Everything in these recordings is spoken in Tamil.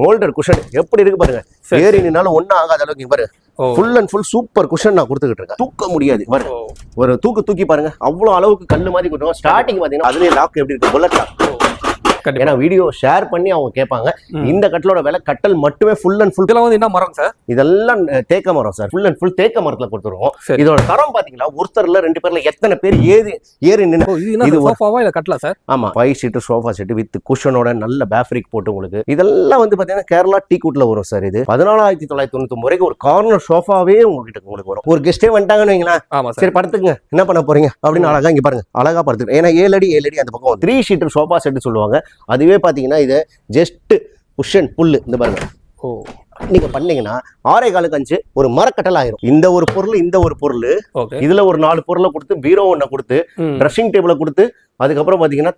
மோல்டர் குஷன் எப்படி இருக்கு பாருங்க. ஏறி நின்னாலும் ஒன்னும் ஆகாத அளவுக்கு பாருங்க. Full and full super cushion நான் கொடுத்துக்கிட்டு இருக்கேன். தூக்க முடியாது பாருங்க. ஒரு தூக்கி பாருங்க. அவ்வளவு அளவுக்கு கல்லு மாதிரி கொடுத்துருவோம். ஸ்டார்டிங் பாத்தீங்கன்னா அதுலயே லாக் எப்படி இருக்கு, புல்லட் லாக். ஏன்னா வீடியோ ஷேர் பண்ணி அவங்க கேட்பாங்க. இந்த கட்டலோட விலை கட்டல் மட்டுமே ஃபுல் அண்ட் ஃபுல். இதெல்லாம் வந்து என்ன மரம் சார்? இதெல்லாம் தேக்க மரம் சார். ஃபுல் அண்ட் ஃபுல் தேக்க மரத்துல கொடுத்துருவோம். இதோட தரம் பாத்தீங்களா, ஒருத்தர்ல 2 பேர்ல எத்தனை பேர் ஏறி நின்னு. இது சோஃபாவா இல்ல கட்டலா சார்? ஆமா, 5 சீட் சோஃபா செட் வித் குஷனோட நல்ல பேப்ரிக் போட்டு உங்களுக்கு. இதெல்லாம் வந்து பாத்தீங்கன்னா கேரளா டீக்வுட்ல வரும் சார். இது 14,999 ரூபாய்க்கு ஒரு கார்னர் சோஃபாவே உங்களுக்கு வரும். ஒரு கெஸ்டே வந்துட்டாங்கன்னு வைங்களேன், சரி படுத்துங்க என்ன பண்ண போறீங்க அப்படின்னு அழகா இங்க பாருங்க, அழகா படுத்துங்க. ஏன்னா 7 அடி அந்த பக்கம் 3 சீட் சோஃபா செட் சொல்லுவாங்க. அதுவே பாத்தீங்கன்னா இது ஜஸ்ட் குஷன் புல்லு இந்த பாருங்க. நீங்க பண்ணீங்கன்னா 6.25 ஒரு மரக்கட்டல் ஆயிரும். இந்த ஒரு பொருள் இதுல ஒரு 4 பொருளை கொடுத்து, பீரோ ஒண்ண கொடுத்து, ட்ரெஸ்ஸிங் டேபிள கொடுத்து, அதுக்கப்புறம் பாத்தீங்கன்னா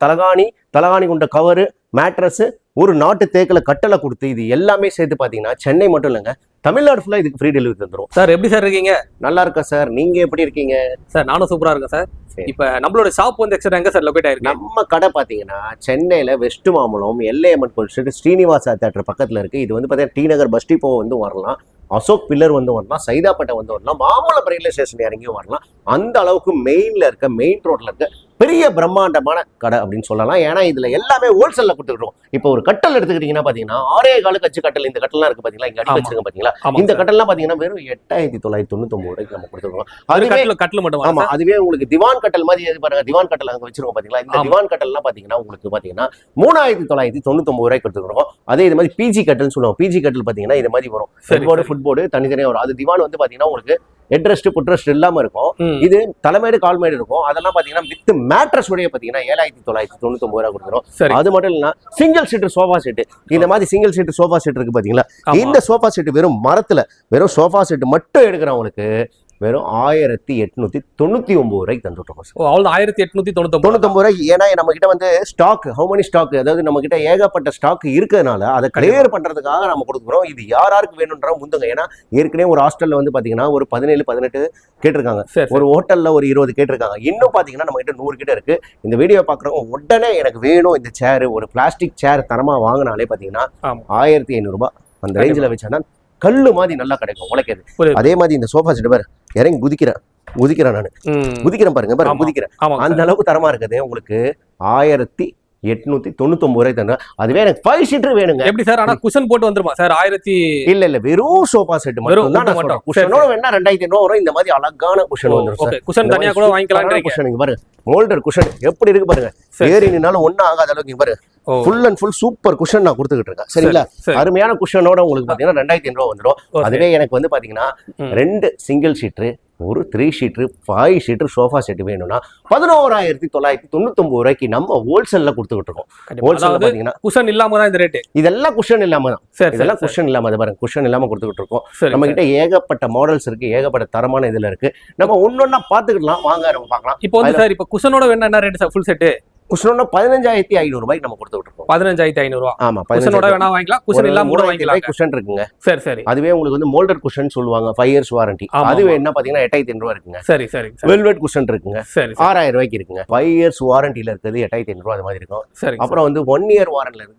தலகாணி கொண்ட கவரு, மேட்ரஸ், ஒரு நாட்டு தேக்கில கட்டளை கொடுத்து, இது எல்லாமே சேர்த்து பாத்தீங்கன்னா சென்னை மட்டும் இல்லைங்க, தமிழ்நாடு ஃபுல்லா இதுக்கு ஃப்ரீ டெலிவரி தந்துரும். சார் எப்படி சார் இருக்கீங்க? நல்லா இருக்கேன் சார். நீங்க எப்படி இருக்கீங்க? சார் நானும் சூப்பரா இருக்கேன் சார். இப்ப நம்மளோட ஷாப் வந்து எங்க சார் லொகேட் ஆயிருக்கு? நம்ம கடை பாத்தீங்கன்னா சென்னையில வெஸ்ட் மாம்பலம் எல்ஏஎம்என் கோயில் ஸ்ரீனிவாசா தியேட்டர் பக்கத்துல இருக்கு. இது வந்து பாத்தீங்கன்னா டி நகர் பஸ் டிப்போ வந்து வரலாம், அசோக் பில்லர் வந்து வரலாம், சைதாப்பேட்டை வந்து வரலாம், மாம்பலம் ரயில்வே ஸ்டேஷன் இறங்கியும் வரலாம். அந்த அளவுக்கு மெயின் ரோட்ல இருக்க பெரிய பிரம்மாண்டமான கடை அப்படின்னு சொல்லலாம். ஏன்னா இதுல எல்லாமே ஹோல்சேல்ல கொடுத்துருக்கோம். இப்போ ஒரு கட்டல் எடுத்துக்கிட்டீங்கன்னா பாத்தீங்கன்னா 6.25 கட்டல். இந்த கட்டல்லாம் இருக்கு பாத்தீங்களா, இங்க அடி வச்சிருக்க பாத்தீங்களா. இந்த கட்டல்லாம் பாத்தீங்கன்னா வெறும் 8,999 ரூபாய்க்கு நம்ம கொடுத்துருக்கோம். அதுவே கட்டல் மட்டும். ஆமா, அதுவே உங்களுக்கு திவான் கட்டல் மாதிரி பாருங்க, திவான் கட்டல் அங்க வச்சிருக்கோம் பாத்தீங்களா. இந்த திவான் கட்டல்லாம் பாத்தீங்கன்னா உங்களுக்கு பாத்தீங்கன்னா 3,999 ரூபாய்க்கு கொடுத்துருக்கோம். அதே இது மாதிரி பிஜி கட்டல்னு சொல்லுவோம். பிஜி கட்டல் பாத்தீங்கன்னா இது மாதிரி வரும், ஃபுட்போர்டு தனித்தனியா வரும். அது திவான் வந்து பாத்தீங்கன்னா உங்களுக்கு ஹெட்ரெஸ்ட் புட்ரெஸ்ட் இல்லாம இருக்கும். இது தலைமைடு கால்மேடு இருக்கும். அதெல்லாம் பாத்தீங்கன்னா வித் மேட்ரஸ் உடைய பாத்தீங்கன்னா 7,999 ரூபாய் கொடுத்துரும். அது மட்டும் இல்ல சிங்கிள் சீட் சோஃபா செட், இந்த மாதிரி சிங்கிள் சீட் சோஃபா செட் இருக்கு பாத்தீங்களா. இந்த சோஃபா செட் வெறும் மரத்துல வெறும் சோஃபா செட் மட்டும் எடுக்கிறவங்களுக்கு வெறும் 1,899 ரூபாய்க்கு தந்துட்டோம். 1,899 ரூபாய்க்கு. ஏன்னா நம்ம கிட்ட வந்து ஸ்டாக், ஹவுமனி ஸ்டாக், அதாவது நம்ம கிட்ட ஏகப்பட்ட ஸ்டாக் இருக்கிறதுனால அதை கிளியர் பண்றதுக்காக நம்ம கொடுக்குறோம். இது யாருக்கு வேணும்ன்ற முந்துங்க. ஏன்னா ஏற்கனவே ஒரு ஹாஸ்டல்ல வந்து பாத்தீங்கன்னா ஒரு 17-18 கேட்டிருக்காங்க, ஒரு ஹோட்டல்ல ஒரு 20 கேட்டிருக்காங்க. இன்னும் பாத்தீங்கன்னா நம்ம கிட்ட 100 கிட்ட இருக்கு. இந்த வீடியோ பாக்குறவங்க உடனே எனக்கு வேணும் இந்த சேர், ஒரு பிளாஸ்டிக் சேர் தரமா வாங்கினாலே பாத்தீங்கன்னா 1,500 ரூபாய் அந்த ரேஞ்சில் வச்சானா கல்லு மாதிரி நல்லா கிடைக்கும் உழைக்கிறது. அதே மாதிரி இந்த சோஃபா செட் பாரு, இறங்கி குதிக்கிறேன் நானு குதிக்கிறேன் பாருங்க குதிக்கிறேன். அந்த அளவுக்கு தரமா இருக்குது. உங்களுக்கு 1,899 ரூபாய் தந்தா. அதுவே எனக்கு 5 சீட்டர் வேணுங்க. எப்படி சார்? ஆனா குஷன் போட்டு வந்துருமா சார்? 1000 இல்ல வெறும் சோஃபா செட் மட்டும் தான். குஷனோட வேணா 2,500 வரும். இந்த மாதிரி அழகான குஷன் வந்துரும் சார். குஷன் தனியா கூட வாங்கிக்கலாம். குஷன் இங்க பாருங்க, மோல்டர் குஷன் எப்படி இருக்கு பாருங்க. ஏறி நின்னாலும் ஒன்னும் ஆகாத அளவுக்கு இங்க பாருங்க. Full and full super cushion நான் கொடுத்துக்கிட்டு இருக்கேன். சரிங்களா? அருமையான குஷனோட உங்களுக்கு பாத்தீங்கன்னா 2,500 ரூபாய் வந்துடும். அதுவே எனக்கு வந்து பாத்தீங்கன்னா 2 சிங்கிள் சீட்டர், ஒரு 3 சீட்டர், 5 சீட்டர் சோஃபா செட் வேணும்னா 11,999 ரூபாய்க்கு நம்ம ஹோல்சேல்ல கொடுத்துக்கிட்டு இருக்கோம். ஹோல்சேல்ல பாத்தீங்கன்னா குஷன் இல்லாம தான் இந்த ரேட். இதெல்லாம் குஷன் இல்லாம தான். இதெல்லாம் குஷன் இல்லாம பாருங்க, குஷன் இல்லாம கொடுத்துக்கிட்டு இருக்கோம். நம்ம கிட்ட ஏகப்பட்ட மாடல்ஸ் இருக்கு, ஏகப்பட்ட தரமான இதுல இருக்கு. நம்ம ஒன்னொன்னா பாத்துக்கலாம், வாங்க நம்ம பார்க்கலாம். இப்போ வந்து சார், இப்போ குஷனோட வேணா என்ன ரேட் சார்? ஃபுல் செட் குஷனோட 15,500 ரூபாய்க்கு நம்ம கொடுத்துட்டு இருக்கோம். 15,500 ரூபாய். ஆமா, குஷனோட வேணா வாங்கிக்கலாம், குஷன் இல்லாம கூட வாங்கிக்கலாம். குஷன் இருக்குங்க. சரி சரி. அதுவே உங்களுக்கு வந்து மோல்டர் குஷன் சொல்லுவாங்க, 5 இயர்ஸ் வாரண்டி. அதுவே என்ன பாத்தீங்கன்னா 8,500 ரூபாய் இருக்குங்க. சரி சரி. வெல்வெட் குஷன் இருக்குங்க, 6,000 ரூபாய்க்கு இருக்குங்க. 5 இயர்ஸ் வாரண்டில இருக்குது 8,500 ரூபாய் அது மாதிரி இருக்கும். அப்புறம் வந்து 1 இயர் வாரண்டில இருக்கு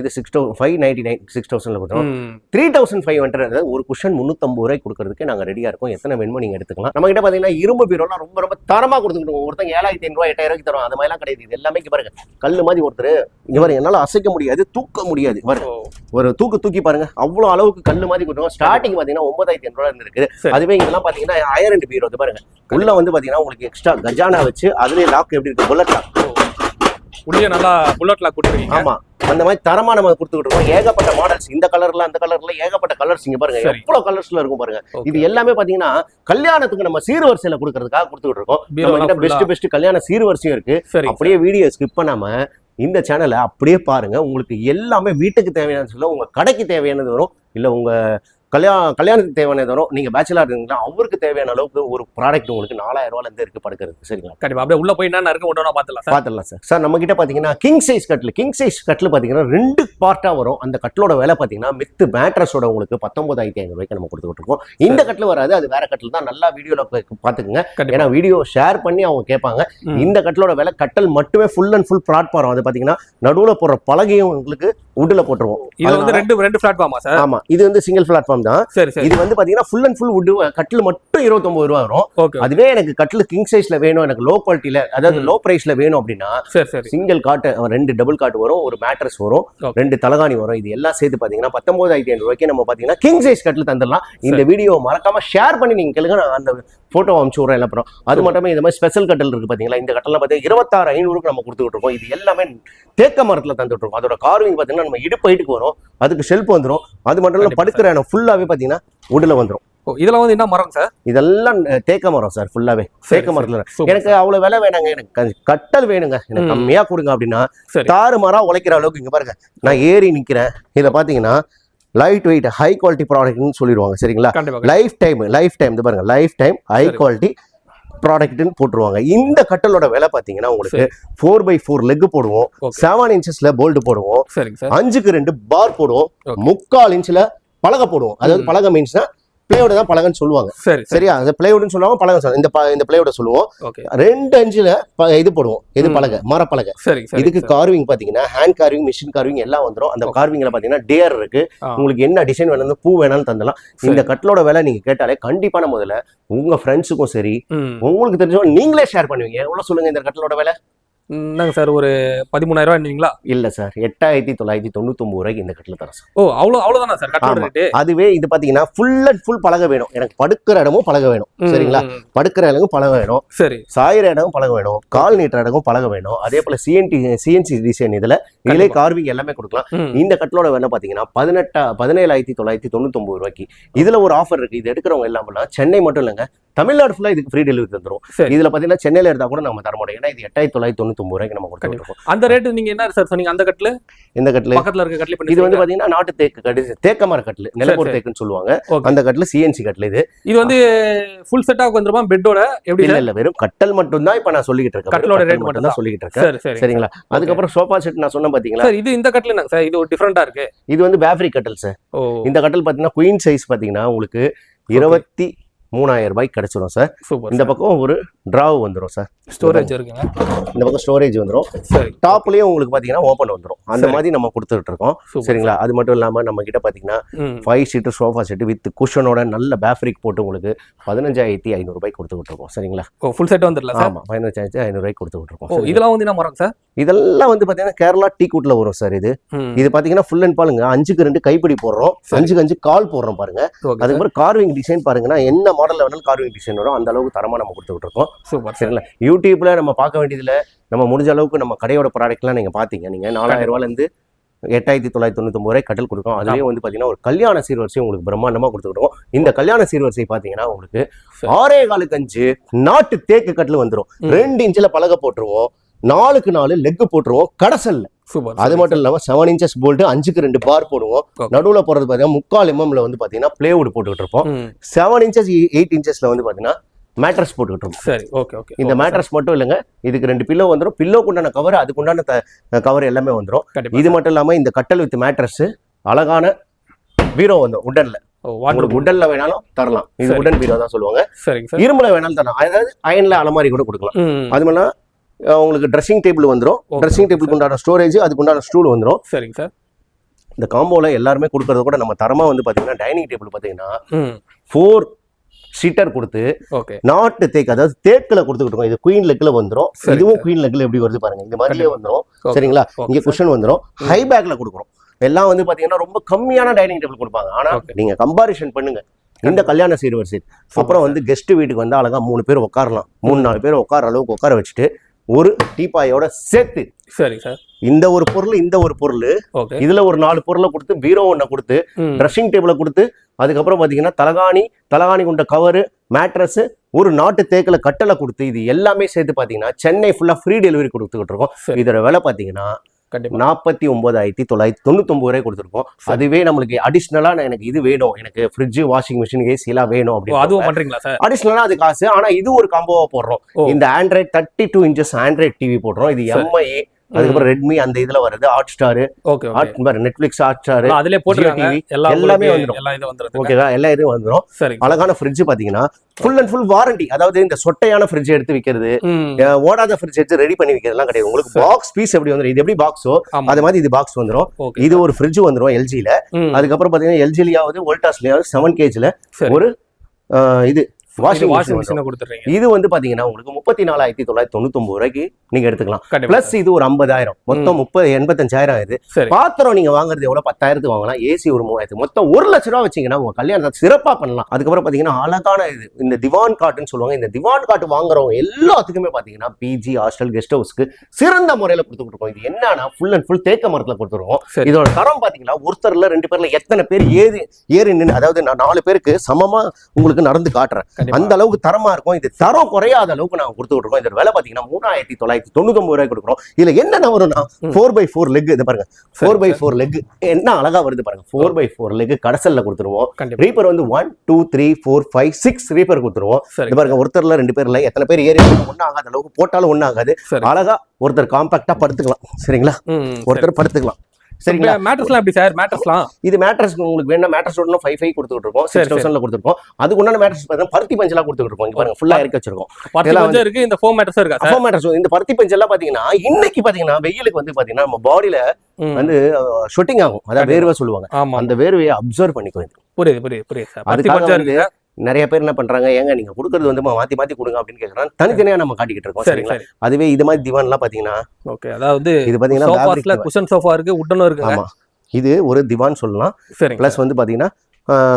இது 599 6,000ல கொடுத்தோம். 3,500 ஒரு குஷன் 350 ரூபாய்க்கு கொடுக்கறதுக்கு நாங்க ரெடியா இருக்கோம். எத்தனை வேணுமோ நீங்க எடுத்துக்கலாம். நம்ம கிட்ட பாத்தீங்கன்னா இரும்பு பீரோலாம் ரொம்ப ரொம்ப தரமா கொடுத்துக்கிட்டு ஒருத்தங்க 7,500 ரூபாய் 8,000 ரூபாய்க்கு தரும். அந்த மாதிரி எல்லாம் கிடையாது. இது எல்லாமே பாருங்க கல்லு மாதிரி. ஒருத்தர் இங்க பாருங்க, என்னால அசைக்க முடியாது, தூக்க முடியாது பாருங்க. ஒரு தூக்கி பாருங்க, அவ்வளவு அளவுக்கு கல்லு மாதிரி கொடுத்தோம். ஸ்டார்டிங் பாத்தீங்கன்னா 9,500 ரூபாய் இருக்கு. அதுவே இதெல்லாம் பாத்தீங்கன்னா ஐரன் பீரோ பாருங்க. உள்ள வந்து பாத்தீங்கன்னா உங்களுக்கு எக்ஸ்ட்ரா கஜானா வச்சு அதுலயே லாக் எப்படி இருக்கு, புல்லட் லாக். உள்ளே நல்லா புல்லட் லாக் கொடுத்துருக்கீங்க. ஆமா, அந்த மாதிரி தரமா நம்ம கொடுத்துக்கிட்டு இருக்கோம். ஏகப்பட்ட மாடல்ஸ், இந்த கலர்ல அந்த கலர்ல ஏகப்பட்ட கலர்ஸ் இங்க பாருங்க, எவ்வளவு கலர்ஸ்ல இருக்கும் பாருங்க. இது எல்லாமே பாத்தீங்கன்னா கல்யாணத்துக்கு நம்ம சீர்வரிசையில கொடுக்கறதுக்காக கொடுத்துக்கிட்டு இருக்கோம். நம்ம கிட்ட பெஸ்ட் கல்யாண சீர்வரிசையும் இருக்கு. அப்படியே வீடியோ ஸ்கிப் பண்ணாம இந்த சேனலை அப்படியே பாருங்க. உங்களுக்கு எல்லாமே வீட்டுக்கு தேவையானது சொல்ல, உங்க கடைக்கு தேவையானது வரும், இல்ல உங்க கல்யாணத்துக்கு தேவையான தரும், நீங்க பேச்சுலர் இருந்தீங்கன்னா அவருக்கு தேவையான அளவுக்கு ஒரு ப்ராடக்ட் உங்களுக்கு 4000 ரூபாயில இருந்து இருக்கு படுக்கிறது. சரிங்களா? கண்டிப்பா அப்படியே உள்ள போய் என்ன இருக்கு ஒன்றா பாத்துடலாம் சார். சார் நம்ம கிட்ட பாத்தீங்கன்னா கிங் சைஸ் கட்டில் பாத்தீங்கன்னா 2 பார்ட்டா வரும். அந்த கட்டிலோட விலை பாத்தீங்கன்னா வித் மேட்ரஸோட உங்களுக்கு 19,500 ரூபாய்க்கு நம்ம கொடுத்துட்டு இருக்கோம். இந்த கட்டில் வராது, அது வேற கட்டில் தான். நல்லா வீடியோல பாத்துக்குங்க, ஏன்னா வீடியோ ஷேர் பண்ணி அவங்க கேட்பாங்க. இந்த கட்டிலோட விலை கட்டல் மட்டுமே ஃபுல் அண்ட் ஃபுல் பிளாட்ஃபார்ம். அது பாத்தீங்கன்னா நடுவுல போடுற பலகையும் உங்களுக்கு வுட்ல போட்டுருவோம். இது வந்து ரெண்டு பிளாட்ஃபார்மா சார்? ஆமா, இது வந்து சிங்கிள் பிளாட்ஃபார்ம் தான். இது வந்து பாத்தீங்கன்னா ஃபுல் அண்ட் ஃபுல் வுட். கட்டில் மட்டும் 29 ரூபா வரும். அதுவே எனக்கு கட்டில் கிங் சைஸ்ல வேணும், எனக்கு லோ குவாலிட்டில அதாவது லோ பிரைஸ்ல வேணும் அப்படின்னா சிங்கிள் காட் 2 டபுள் காட் வரும், ஒரு மேட்ரஸ் வரும், 2 தலகாணி வரும். இது எல்லாம் சேர்த்து பாத்தீங்கன்னா 19,500 ரூபாய்க்கு நம்ம பாத்தீங்கன்னா கிங் சைஸ் கட்டில் தந்துடலாம். இந்த வீடியோ மறக்காம ஷேர் பண்ணி நீங்க கேளுங்க, நான் அந்த போட்டோ அனுப்பிச்சு விடுறேன் எல்லாம். அப்புறம் அது மட்டுமே இந்த மாதிரி ஸ்பெஷல் கட்டில் இருக்கு பாத்தீங்களா, இந்த கட்டெல்லாம் பார்த்தீங்கன்னா 26,500 நம்ம கொடுத்துட்டு இருக்கோம். இது எல்லாமே தேக்க மரத்துல தந்துட்டு இருக்கோம். அதோட கார்விங் பாத்தீங்கன்னா நம்ம இடுப்பு ஹைட்டுக்கு வரும், அதுக்கு ஷெல்ஃப் வந்துடும். அது மட்டும் இல்ல படுக்கிற இடம் ஃபுல்லாவே பாத்தீங்கன்னா வுட்ல வந்துடும். இதெல்லாம் வந்து என்ன மரம் சார்? இதெல்லாம் தேக்க மரம் சார், ஃபுல்லாவே தேக்க மரத்துல. எனக்கு அவ்வளவு விலை வேணாங்க, எனக்கு கட்டல் வேணுங்க, எனக்கு கம்மியா கொடுங்க அப்படின்னா தாறு மரம் உழைக்கிற அளவுக்கு இங்க பாருங்க நான் ஏறி நிக்கிறேன். இதை பாத்தீங்கன்னா லைட் வெயிட் ஹை குவாலிட்டி ப்ராடக்ட்னு சொல்லிடுவாங்க. சரிங்களா? லைஃப் டைம் இது பாருங்க, லைஃப் டைம் ஹை குவாலிட்டி ப்ராடக்ட்னு போட்டுருவாங்க. இந்த கட்டலோட விலை பாத்தீங்கன்னா உங்களுக்கு 4x4 லெக் போடுவோம், 7 இன்ச்சஸ்ல போல்ட் போடுவோம், 5க்கு 2 பார் போடுவோம், 3/4 இன்ச்ல பலகை போடுவோம். அதாவது பலகை மீன்ஸ்னா பிளேவுட் தான் பலகன்னு சொல்லுவாங்க. சரியா? அந்த பிளேவுட்னு சொல்லுவாங்க, பலகை சொல்லுவாங்க. இந்த பிளேவுட் சொல்லுவோம். 2 இன்ச்ல இது போடுவோம், இது பலகை, மரப்பலகை. இதுக்கு கார்விங் பாத்தீங்கன்னா ஹேண்ட் கார்விங், மிஷின் கார்விங் எல்லாம் வந்துடும். அந்த கார்விங்ல பாத்தீங்கன்னா டேர் இருக்கு, உங்களுக்கு என்ன டிசைன் வேணும், பூ வேணாலும் தந்தலாம். இந்த கட்டலோட விலை நீங்க கேட்டாலே கண்டிப்பான முதல்ல உங்க ஃப்ரெண்ட்ஸுக்கும் சரி, உங்களுக்கு தெரிஞ்சவங்க நீங்களே ஷேர் பண்ணுவீங்க. எவ்வளவு சொல்லுங்க இந்த கட்டலோட விலை? என்னங்க சார், ஒரு 13,000 ரூபாய்ங்களா? இல்ல சார், 8,999 ரூபாய்க்கு இந்த கட்டில தரேன் சார். ஓ, அவ்வளவுதானா சார் கட்டலோட ரேட்? அதுவே இது பாத்தீங்கன்னா ஃபுல் அண்ட் ஃபுல் பலகை வேணும், எனக்கு படுக்கிற இடமும் பலகை வேணும். சரிங்களா? படுக்கிற இடமும் பலகை வேணும், சரி, சாயிற இடமும் பலகை வேணும், கால் நீட்டுற இடமும் பலகை வேணும். அதே போல சிஎன்சி டிசைன் இதுல கார்விங் எல்லாமே கொடுக்கலாம். இந்த கட்டிலோட விலை பாத்தீங்கன்னா 17,999 ரூபாய்க்கு. இதுல ஒரு ஆஃபர் இருக்கு, இது எடுக்கிறவங்க எல்லாம் சென்னை மட்டும் இல்லைங்க, தமிழ்நாடு ஃபுல்லா இதுக்கு ஃப்ரீ டெலிவரி தந்துரும். இதுல பாத்தீங்கன்னா சென்னையில எடுத்தா கூட நம்ம தர முடியும், ஏன்னா இது 8,999 ரூபாய்க்கு நம்ம கொடுத்துருக்கோம். அந்த ரேட் நீங்க என்ன சார் சொன்னீங்க? அந்த கட்டில், இந்த கட்டில் பக்கத்துல இருக்க கட்டில் இது வந்து பாத்தீங்கன்னா நாட்டு தேக்க மர கட்டில், நிலப்பூர் தேக்குன்னு சொல்லுவாங்க. அந்த கட்டில் சிஎன்சி கட்டில். இது வந்து ஃபுல் செட்டா வந்துருமா பெட்டோட? எப்படி? இல்ல, வெறும் கட்டல் மட்டும் தான் இப்ப நான் சொல்லிட்டு இருக்கேன், கட்டிலோட ரேட் மட்டும் தான் சொல்லிட்டு இருக்கேன். சரிங்களா? அதுக்கப்புறம் சோஃபா செட் நான் சொன்னேன் பாத்தீங்களா சார், இது இந்த கட்டில் என்ன சார், இது ஒரு டிஃபரெண்டா இருக்கு. இது வந்து பேஃப்ரிக் கட்டில் சார். இந்த கட்டில் பாத்தீங்கன்னா குயின் சைஸ் பாத்தீங்கன்னா உங்களுக்கு 23,000 ரூபாய்க்கு கிடைச்சிடும் சார். இந்த பக்கம் ஒரு டிராவ் வந்துடும் சார், ஸ்டோரேஜ் இருக்குங்க. இந்த பக்கம் ஸ்டோரேஜ் வந்துடும், டாப்லயும் உங்களுக்கு பாத்தீங்கன்னா ஓபன் வந்துடும். அந்த மாதிரி நம்ம கொடுத்துட்டு இருக்கோம். சரிங்களா? அது மட்டும் இல்லாம நம்ம கிட்ட பாத்தீங்கன்னா 5 சீட்டர் சோஃபா செட் வித் குஷனோட நல்ல பேஃப்ரிக் போட்டு உங்களுக்கு 15,500 ரூபாய்க்கு கொடுத்துட்டு இருக்கோம். சரிங்களா? ஃபுல் செட் வந்துடலாம். ஆமா, 15,500 ரூபாய்க்கு கொடுத்துட்டு இருக்கோம். இதெல்லாம் வந்து என்ன மரம் சார்? இதெல்லாம் வந்து பாத்தீங்கன்னா கேரளா டீக்வுட்ல வரும் சார். இது பாத்தீங்கன்னா ஃபுல் அண்ட் பாருங்க, 5க்கு 2 கைப்பிடி போடுறோம், 5க்கு 5 கால் போடுறோம் பாருங்க. அதுக்கப்புறம் கார்விங் டிசைன் பாருங்கன்னா என்ன மாடல்ல வேணாலும் கார்விங் டிசைன் வரும், அந்த அளவுக்கு தரமா நம்ம கொடுத்துட்டு இருக்கோம். சரிங்களா? யூடியூப்ல நம்ம பார்க்க வேண்டியதுல நம்ம முடிஞ்ச அளவுக்கு நம்ம கடையோட ப்ராடக்ட்லாம் நீங்க பாத்தீங்க, நீங்க 4,000 ரூபாயில இருந்து 8,999 ரூபாய் கட்டில் கொடுக்கும். அதுலயே வந்து பாத்தீங்கன்னா ஒரு கல்யாண சீர்வரிசை உங்களுக்கு பிரம்மாண்டமா கொடுத்துருக்கோம். இந்த கல்யாண சீர்வரிசை பாத்தீங்கன்னா உங்களுக்கு 6.25 இன்ச்சு நாட்டு தேக்கு கட்டில் வந்துடும். 2 இன்ச்ல பலகை போட்டுருவோம், 4க்கு 4 லெக் போட்டுருவோம் கடசல்ல. அது மட்டும் இல்லாம 7 இன்ச்சஸ் போல்ட், 5க்கு 2 பார் போடுவோம். நடுவுல போறது பாத்தீங்கன்னா 3/4 mm வந்து பாத்தீங்கன்னா பிளேவுட் போட்டுக்கிட்டு இருப்போம். 7 இன்ச்சஸ் 8 இன்ச்சஸ்ல வந்து பாத்தீங்கன்னா மேட்ரஸ் போட்டுக்கிட்டு இருக்கோம். சரி, ஓகே ஓகே. இந்த மேட்ரஸ் மட்டும் இல்லைங்க, இதுக்கு 2 பில்லோ வந்துடும், பில்லோக்கு உண்டான கவர், அதுக்கு உண்டான கவர் எல்லாமே வந்துடும். இது மட்டும் இல்லாம இந்த கட்டல் வித் மேட்ரஸ், அழகான பீரோ வந்துடும் உடன்ல. உங்களுக்கு உடன்ல வேணாலும் தரலாம், இது உடன் பீரோ தான் சொல்லுவாங்க. இரும்புல வேணாலும் தரலாம், அதாவது அயன்ல அலமாரி கூட கொடுக்கலாம். அது மாதிரிலாம் உங்களுக்கு ட்ரெஸ்ஸிங் டேபிள் வந்துடும், ட்ரெஸ்ஸிங் டேபிளுக்கு உண்டான ஸ்டோரேஜ், அதுக்கு உண்டான ஸ்டூல் வந்துடும். சரிங்க சார். இந்த காம்போல எல்லாருமே கொடுக்கறது கூட நம்ம தரமா வந்து பாத்தீங்கன்னா டைனிங் டேபிள் பாத்தீங்கன்னா 4 சீட்டர் கொடுத்து நாட்டு தேக்கு, அதாவது தேக்குல கொடுத்துக்கிட்டு. இது குயின் லெக்ல வந்துடும், இதுவும் குயின் லெக்ல எப்படி வருது பாருங்க, இந்த மாதிரியே வந்துடும். சரிங்களா? இங்க குஷன் வந்துடும், ஹை பேக்ல கொடுக்குறோம். எல்லாம் வந்து பாத்தீங்கன்னா ரொம்ப கம்மியான டைனிங் டேபிள் கொடுப்பாங்க. ஆனா நீங்க கம்பாரிசன் பண்ணுங்க இந்த கல்யாண சீர்வரிசை. அப்புறம் வந்து கெஸ்ட் வீட்டுக்கு வந்து அழகா 3 பேர் உட்காரலாம், 3-4 பேர் உட்கார அளவுக்கு உட்கார வச்சுட்டு ஒரு டீப்பாயோட சேர்த்து. சரி சார். இந்த ஒரு பொருள், இந்த ஒரு பொருள், இதுல ஒரு 4 பொருளை கொடுத்து, பீரோ ஒன்றை கொடுத்து, ட்ரெஸ்ஸிங் டேபிளை கொடுத்து, அதுக்கப்புறம் பாத்தீங்கன்னா தலகாணி கொண்ட கவரு, மேட்ரஸ், ஒரு நாட்டு தேக்கில கட்டளை கொடுத்து, இது எல்லாமே சேர்த்து பாத்தீங்கன்னா சென்னை ஃபுல்லா ஃப்ரீ டெலிவரி கொடுத்துக்கிட்டு இருக்கோம். இதோட விலை பாத்தீங்கன்னா கண்டிப்பா 49,999 ரூபாய் கொடுத்துருக்கோம். அதுவே நம்மளுக்கு அடிஷ்னலா எனக்கு இது வேணும், எனக்கு ஃப்ரிட்ஜ், வாஷிங் மிஷின், ஏசி எல்லாம் வேணும் அதுவும் பண்றீங்களா சார்? அடிஷ்னலா அது காசு. ஆனா இது ஒரு காம்போவா போடுறோம். இந்த ஆண்ட்ராய்ட் 32 இன்ச்சஸ் ஆண்ட்ராய்ட் டிவி போடுறோம். இது எம்ஐ, அதுக்கப்புறம் ரெட்மி அந்த இதுல வருது, hot star, Netflix, hot star, அதுலயே போட்டுருக்காங்க, எல்லாமே வந்துரும். ஓகேவா, எல்லா இதுவும் வந்துரும். அழகான ஃப்ரிட்ஜ் பாத்தீங்கன்னா ஃபுல் அண்ட் ஃபுல் வாரண்டி. அதாவது இந்த சொட்டையான ஃப்ரிட்ஜ் எடுத்து விக்கிறது, ஓடாத ஃப்ரிட்ஜ் எடுத்து ரெடி பண்ணி விக்கிறதுலாம் கிடையாது. உங்களுக்கு பாக்ஸ் பீஸ் எப்படி வந்துரும், இது எப்படி பாக்ஸோ அது மாதிரி இது பாக்ஸ் வந்துரும். இது ஒரு ஃப்ரிட்ஜ் வந்துரும் எல்ஜில. அதுக்கப்புறம் பாத்தீங்கன்னா எல்ஜிலயாவது வோல்டாஸ்லயாவது 7 kgல ஒரு இது வாஷிங் மிஷின் கொடுத்துறீங்க. இது வந்து பாத்தீங்கன்னா உங்களுக்கு 34,999 ரூபாய்க்கு நீங்க எடுத்துக்கலாம். பிளஸ் இது ஒரு 50,000, மொத்தம் 85,000 இது. பாத்திரம் நீங்க வாங்குறது எவ்வளவு, 10,000 வாங்கலாம். ஏசி ஒரு 3,000, மொத்தம் 1,00,000 ரூபாய் வச்சீங்கன்னா உங்க கல்யாணத்தை சிறப்பா பண்ணலாம். அதுக்கப்புறம் பாத்தீங்கன்னா அழகான இது இந்த திவான் காட்டுன்னு சொல்லுவாங்க. இந்த திவான் காட்டு வாங்குறவங்க எல்லாத்துக்குமே பாத்தீங்கன்னா பிஜி, ஹாஸ்டல், கெஸ்ட் ஹவுஸ்க்கு சிறந்த முறையில கொடுத்துருக்கோம். இது என்னன்னா ஃபுல் அண்ட் ஃபுல் தேக்க மரத்துல கொடுத்துருவோம். இதோட தரம் பாத்தீங்கன்னா ஒருத்தர்ல 2 பேர்ல எத்தனை பேர் ஏறி நின்று, அதாவது நான் 4 பேருக்கு சமமா உங்களுக்கு நடந்து காட்டுறேன், அந்த அளவுக்கு தரமா இருக்கும். இது தரம் குறையாத அளவுக்கு நாங்க கொடுத்துட்டு இருக்கோம். இதோட விலை பாத்தீங்கன்னா 3,999 ரூபாய் கொடுக்குறோம். இதுல என்னென்ன வரும்னா 4x4 லெக், இது பாருங்க 4x4 லெக் என்ன அழகா வருது பாருங்க. 4x4 லெக் கடைசல்ல கொடுத்துருவோம். ரீப்பர் வந்து 1 2 3 4 5 6 ரீப்பர் கொடுத்துருவோம். இது பாருங்க ஒருத்தர்ல 2 பேர்ல எத்தனை பேர் ஏறி ஒன்னும் ஆகாத அளவுக்கு போட்டாலும் ஒன்னும் ஆகாது. அழகா ஒருத்தர் காம்பாக்டா படுத்துக்கலாம். சரிங்களா, ஒருத்தர் படுத்துக்கலாம். சரிங்களா, மேட்ரஸ்லாம் எப்படி சார்? மேட்ரஸ்லாம் இது மேட்ரஸ் உங்களுக்கு வேணா மேட்ரஸ் ஓடணும் 5,500 கொடுத்துட்டு இருக்கோம். 6,000ல கொடுத்துருக்கோம். அதுக்கு உண்டான மேட்ரஸ் பார்த்தா பருத்தி பஞ்செல்லாம் கொடுத்துட்டு இருக்கோம். இங்க பாருங்க ஃபுல்லா இறக்கி வச்சிருக்கோம். பருத்தி பஞ்சு இருக்கு, இந்த ஃபோம் மேட்ரஸ் இருக்கா? Foam mattress. இந்த பருத்தி பஞ்செல்லாம் பாத்தீங்கன்னா இன்னைக்கு பாத்தீங்கன்னா வெயிலுக்கு வந்து பாத்தீங்கன்னா நம்ம பாடியில வந்து ஷொட்டிங் ஆகும், அதாவது வேர்வை சொல்லுவாங்க. அந்த வேர்வையை அப்சர்வ் பண்ணிக்கும். புரியுது சார். அதுக்காக நிறைய பேர் என்ன பண்றாங்க, ஏங்க நீங்க கொடுக்கறது வந்து மாத்தி மாத்தி கொடுங்க அப்படின்னு கேக்குறாங்க. தனித்தனியா நம்ம காட்டிக்கிட்டு இருக்கோம். சரிங்களா, அதுவே இது மாதிரி திவான் எல்லாம் பாத்தீங்கன்னா ஓகே, அதாவது இது பாத்தீங்கன்னா குஷன் சோஃபா இருக்கு, உட்டனும் இருக்கு. ஆமா, இது ஒரு திவான் சொல்லலாம். பிளஸ் வந்து பாத்தீங்கன்னா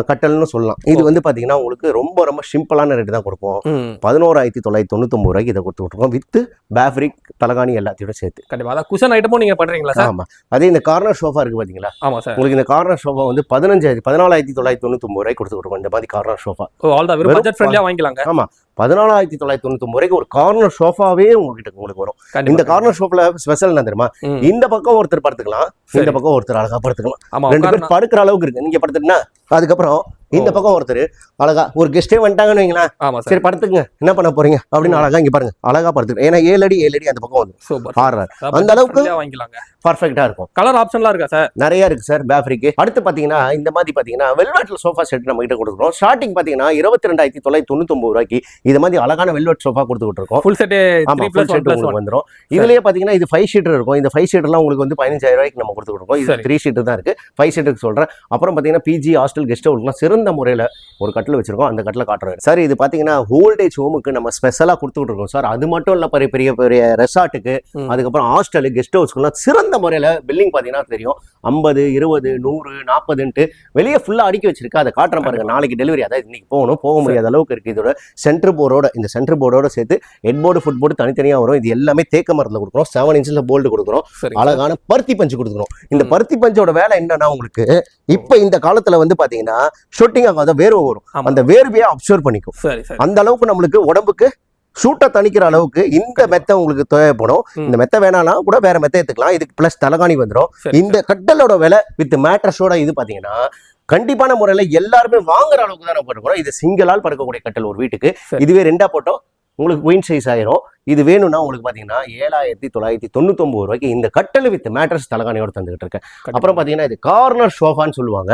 கட்டல்னு சொல்லலாம். இது வந்து பாத்தீங்கன்னா உங்களுக்கு ரொம்ப ரொம்ப சிம்பிளான ரேட் தான் கொடுப்போம். 11,999 ரூபாய்க்கு இதை கொடுத்துருக்கோம் வித் பேப்ரிக், தலகாணி எல்லாத்தையோட சேர்த்து. கண்டிப்பா அதான் குஷன் ஐட்டமும் நீங்க பண்றீங்களா சார்? ஆமா, அதே இந்த கார்னர் சோஃபா இருக்கு பாத்தீங்களா? ஆமா சார். உங்களுக்கு இந்த கார்னர் சோஃபா வந்து 14,999 ரூபாய்க்கு கொடுத்துருக்கோம். இந்த மாதிரி கார்னர் சோஃபா பட்ஜெட் ஃப்ரெண்ட்லியா வாங்கிக்கலாங்க. ஆமா, 14,999 ரூபாய்க்கு ஒரு கார்னர் சோஃபாவே உங்களுக்கு வரும். இந்த கார்னர் சோஃபால ஸ்பெஷல் என்ன தெரியுமா, இந்த பக்கம் ஒருத்தர் படுத்துக்கலாம், இந்த பக்கம் ஒருத்தர் அழகா படுத்துக்கலாம். 2 பேர் படுக்கிற அளவுக்கு இருக்கு. நீங்க படுத்துட்டீங்கன்னா அதுக்கப்புறம் இந்த பக்கம் ஒருத்தர் அழகா ஒரு கெஸ்டே வந்துட்டாங்கன்னு வைங்களேன், சரி படுத்துங்க என்ன பண்ண போறீங்க அப்படின்னு அழகா இங்க பாருங்க அழகா படுத்துங்க. ஏன்னா 7 அடி அந்த பக்கம் வந்து பாடுறாரு, அந்த அளவுக்கு பர்ஃபெக்டா இருக்கும். கலர் ஆப்ஷன்லாம் இருக்கா சார்? நிறைய இருக்கு சார் பேப்ரிக். அடுத்து பாத்தீங்கன்னா இந்த மாதிரி பாத்தீங்கன்னா வெல்வெட்ல சோஃபா செட் நம்ம கிட்ட கொடுக்குறோம். ஸ்டார்டிங் பாத்தீங்கன்னா 22,999 ரூபாய்க்கு இது மாதிரி அழகான வெல்வெட் சோஃபா கொடுத்துட்டு இருக்கோம். ஃபுல் செட் 3+1 வந்துரும். இதுலயே பாத்தீங்கன்னா இது 5 சீட்டர் இருக்கும். இந்த 5 சீட்டர்லாம் உங்களுக்கு வந்து 15,000 ரூபாய்க்கு நம்ம கொடுத்துட்டு இருக்கோம். இது 3 சீட்டர் தான் இருக்கு. 5 சீட்டருக்கு சொல்றேன். அப்புறம் பாத்தீங்கன்னா பிஜி, ஹாஸ்டல், கெஸ்ட் ஹவுஸ்லாம் சிறந்த முறையில ஒரு கட்டில் வச்சிருக்கோம். அந்த கட்டில காட்டுறேன் சார். இது பாத்தீங்கன்னா ஓல்டேஜ் ஹோமுக்கு நம்ம ஸ்பெஷலா கொடுத்துட்டு இருக்கோம் சார். அது மட்டும் இல்ல, பெரிய பெரிய ரெசார்ட்டுக்கு, அதுக்கப்புறம் ஹாஸ்டல், கெஸ்ட் ஹவுஸ்க்குலாம் சிறந்த முறையில பில்லிங் பாத்தீங்கன்னா தெரியும். 50, 20, 100, 40ன்ட்டு வெளியே ஃபுல்லா அடுக்கி வச்சிருக்கு. அதை காட்டுறேன் பாருங்க. நாளைக்கு டெலிவரி, அதாவது இன்னைக்கு போக முடியாத அளவுக்கு இருக்கு. இதோட சென்டர் போர்டோட, இந்த சென்டர் போர்டோட சேர்த்து ஹெட் போர்டு, ஃபுட் போர்டு தனித்தனியா வரும். இது எல்லாமே தேக்க மரத்துல கொடுக்குறோம். 7 இன்ச்ல போல்டு கொடுக்குறோம். அழகான பருத்தி பஞ்சு கொடுக்குறோம். இந்த பருத்தி பஞ்சோட வேலை என்னன்னா உங்களுக்கு இப்ப இந்த காலத்துல வந்து பாத்தீங்கன்னா ஷூட்டிங் ஆகாத வேர்வை வரும். அந்த வேர்வையை அப்சர்வ் பண்ணிக்கும். அந்த அளவுக்கு நம்மளுக்கு உடம்புக்கு சூட்டை தணிக்கிற அளவுக்கு இந்த மெத்தை உங்களுக்கு தேவைப்படும். இந்த மெத்தை வேணாம்னா கூட வேற மெத்தை எடுத்துக்கலாம். இதுக்கு பிளஸ் தலகாணி வந்துடும். இந்த கட்டலோட விலை வித் மேட்ரஸோட இது பாத்தீங்கன்னா கண்டிப்பான முறையில எல்லாருமே வாங்குற அளவுக்கு தான் நம்ம போட்டுக்கிறோம். இது சிங்கிளால் படுக்கக்கூடிய கட்டல் ஒரு வீட்டுக்கு. இதுவே 2ஆ போட்டோம் உங்களுக்கு குயின் சைஸ் ஆயிரும். இது வேணும்னா உங்களுக்கு பாத்தீங்கன்னா 7,999 ரூபாய்க்கு இந்த கட்டல் வித் மேட்ரஸ் தலகாணியோட தந்துகிட்டு இருக்கேன். அப்புறம் பாத்தீங்கன்னா இது கார்னர் சோஃபான்னு சொல்லுவாங்க.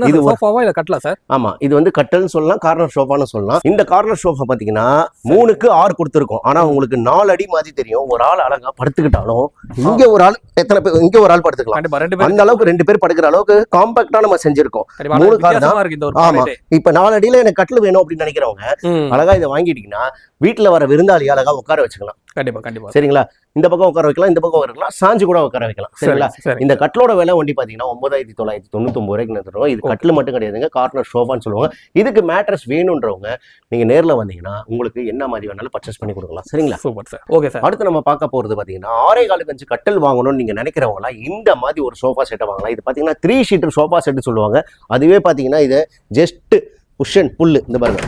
இது சோஃபாவா இல்ல கட்டலா சார்? ஆமா, இது வந்து கட்டல்னு சொல்லலாம், கார்னர் சோஃபான்னு சொல்லலாம். இந்த கார்னர் சோஃபா பாத்தீங்கன்னா 3க்கு 6 கொடுத்துருக்கோம். ஆனா உங்களுக்கு 4 அடி மாதிரி தெரியும். ஒரு ஆள் அழகா படுத்துக்கிட்டாலும் இங்க ஒரு ஆள் எத்தனை பேர் இங்க ஒரு ஆள் படுத்துக்கலாம். அந்த அளவுக்கு 2 பேர் படுக்கிற அளவுக்கு காம்பாக்டா நம்ம செஞ்சிருக்கோம். 3 கார் தான். ஆமா, இப்ப 4 அடியில எனக்கு கட்டில் வேணும் அப்படின்னு நினைக்கிறவங்க அழகா இதை வாங்கிட்டீங்கன்னா வீட்டுல வர விருந்தாளி அழகா உட்கார வச்சுக்கலாம். கண்டிப்பா சரிங்களா, இந்த பக்கம் உட்கார வைக்கலாம், இந்த பக்கம் வைக்கலாம், சாஞ்சு கூட உட்கார வைக்கலாம். சரிங்களா, இந்த கட்டிலோட விலை ஒண்டி பாத்தீங்கன்னா 9,999 ரூபாய்க்கு தருவோம். இது கட்டில் மட்டும் கிடையாதுங்க, கார்னர் சோஃபான்னு சொல்லுவாங்க. இதுக்கு மேட்ரஸ் வேணும்ன்றவங்க நீங்க நேர்ல வந்தீங்கன்னா உங்களுக்கு என்ன மாதிரி வேணாலும் பர்ச்சேஸ் பண்ணி கொடுக்கலாம். சரிங்களா, சூப்பர் சார். Okay sir. அடுத்து நம்ம பார்க்க போறது பாத்தீங்கன்னா 6,4 கட்டில் வாங்கணும்னு நீங்க நினைக்கிறவங்க இந்த மாதிரி ஒரு சோஃபா செட்டை வாங்கலாம். இது பாத்தீங்கன்னா 3 சீட்டர் சோஃபா செட் சொல்லுவாங்க. அதுவே பாத்தீங்கன்னா இது ஜஸ்ட் குஷன் புல்லு இந்த பாருங்க.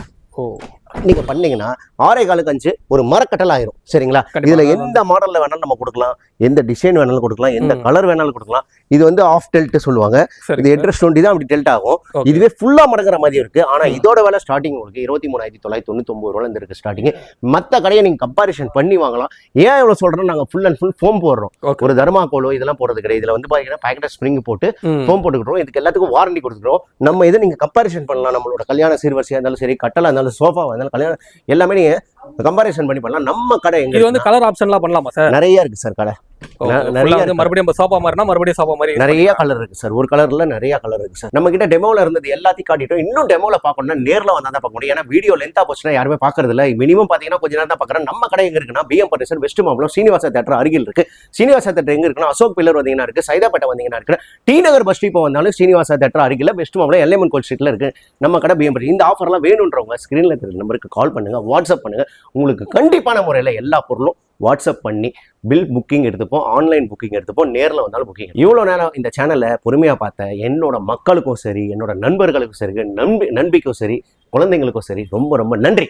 நீங்க பண்ணீங்கன்னா 6.25 ஒரு மரக்கட்டல் ஆயிரும். சரிங்களா? இதுல எந்த மாடல்ல வேணாலும் நம்ம கொடுக்கலாம், எந்த டிசைன் வேணாலும் கொடுக்கலாம், எந்த கலர் வேணாலும் கொடுக்கலாம். இது வந்து ஆஃப் டெல்ட் சொல்லுவாங்க. இது ஹெட்ரஸ் 20 தான் அப்படி டெல்ட் ஆகும். இதுவே ஃபுல்லா மடங்குற மாதிரி இருக்கு. ஆனா இதோட விலை ஸ்டார்டிங் உங்களுக்கு 23,999 ரூபாயில இருந்து இருக்கு ஸ்டார்டிங். மத்த கடையை நீங்க கம்பாரிசன் பண்ணி வாங்கலாம். ஏன் இவ்வளவு சொல்றோம், நாங்க ஃபுல் அண்ட் ஃபுல் ஃபோம் போடுறோம். ஒரு தர்மாகோலோ இதெல்லாம் போடுறது கிடையாது. இதுல வந்து பாத்தீங்கன்னா பாக்கெட் ஸ்ப்ரிங் போட்டு ஃபோம் போட்டுக்கிறோம். இதுக்கு எல்லாத்துக்கும் வாரண்டி கொடுத்துக்கிறோம். நம்ம இதை நீங்க கம்பாரிசன் பண்ணலாம். நம்மளோட கல்யாண சீர்வரிசையா இருந்தாலும் சரி, கட்டலா இருந்தாலும், சோஃபா இருந்தாலும், கல்யாணம் எல்லாமே நீங்க கம்பாரிசன் பண்ணி பண்ணலாம். நம்ம கடை எங்க இது வந்து கலர் ஆப்ஷன்லாம் பண்ணலாமா சார்? நிறைய இருக்கு சார் கடை. மறுபடியும் சோஃபா மாதிரினா மறுபடியும் சோஃபா மாதிரி நிறைய கலர் இருக்கு சார். ஒரு கலர்ல நிறைய கலர் இருக்கு சார். நம்ம கிட்ட டெமோல இருந்தது எல்லாத்தையும் காட்டிட்டோம். இன்னும் டெமோல பார்க்கணும்னா நேர்ல வந்தா தான் பார்க்க முடியும். ஏன்னா வீடியோ லென்த்தா போச்சுன்னா யாருமே பாக்குறது இல்ல. மினிமம் பாத்தீங்கன்னா கொஞ்ச நேரம் தான் பாக்குறேன். நம்ம கடை எங்க இருக்குன்னா PM furniture west Mambalam Srinivasa theatre அருகில் இருக்கு. சீனிவாசா தியேட்டர் எங்க இருக்குன்னா அசோக் பில்லர் வந்தீங்கன்னா இருக்கு, சைதாப்பேட்டை வந்தீங்கன்னா இருக்கு, டி நகர் பஸ் ஸ்டாப் வந்தாலும் சீனிவாசா தியேட்டர் அருகில் வெஸ்ட் மாம்பலம் எல்லைமன் கோயில் ஸ்ட்ரீட்ல இருக்கு நம்ம கடை பிஎம் பர்னிச்சர். இந்த ஆஃபர்லாம் வேணும்ன்றவங்க ஸ்கிரீன்ல இருக்கிற நம்பருக்கு கால் பண்ணுங்க, வாட்ஸ்அப் பண்ணுங்க. உங்களுக்கு கண்டிப்பான முறையில் எல்லா பொருளும் வாட்ஸ்அப் பண்ணி பில் புக்கிங் எடுத்துப்போம், ஆன்லைன் புக்கிங் எடுத்துப்போம், நேரில் வந்தாலும் புக்கிங். இவ்வளோ நேரம் இந்த சேனலை பொறுமையாக பார்த்த என்னோட மக்களுக்கும் சரி, என்னோட நண்பர்களுக்கும் சரி, நண்பிக்கும் சரி, குழந்தைங்களுக்கும் சரி ரொம்ப ரொம்ப நன்றி.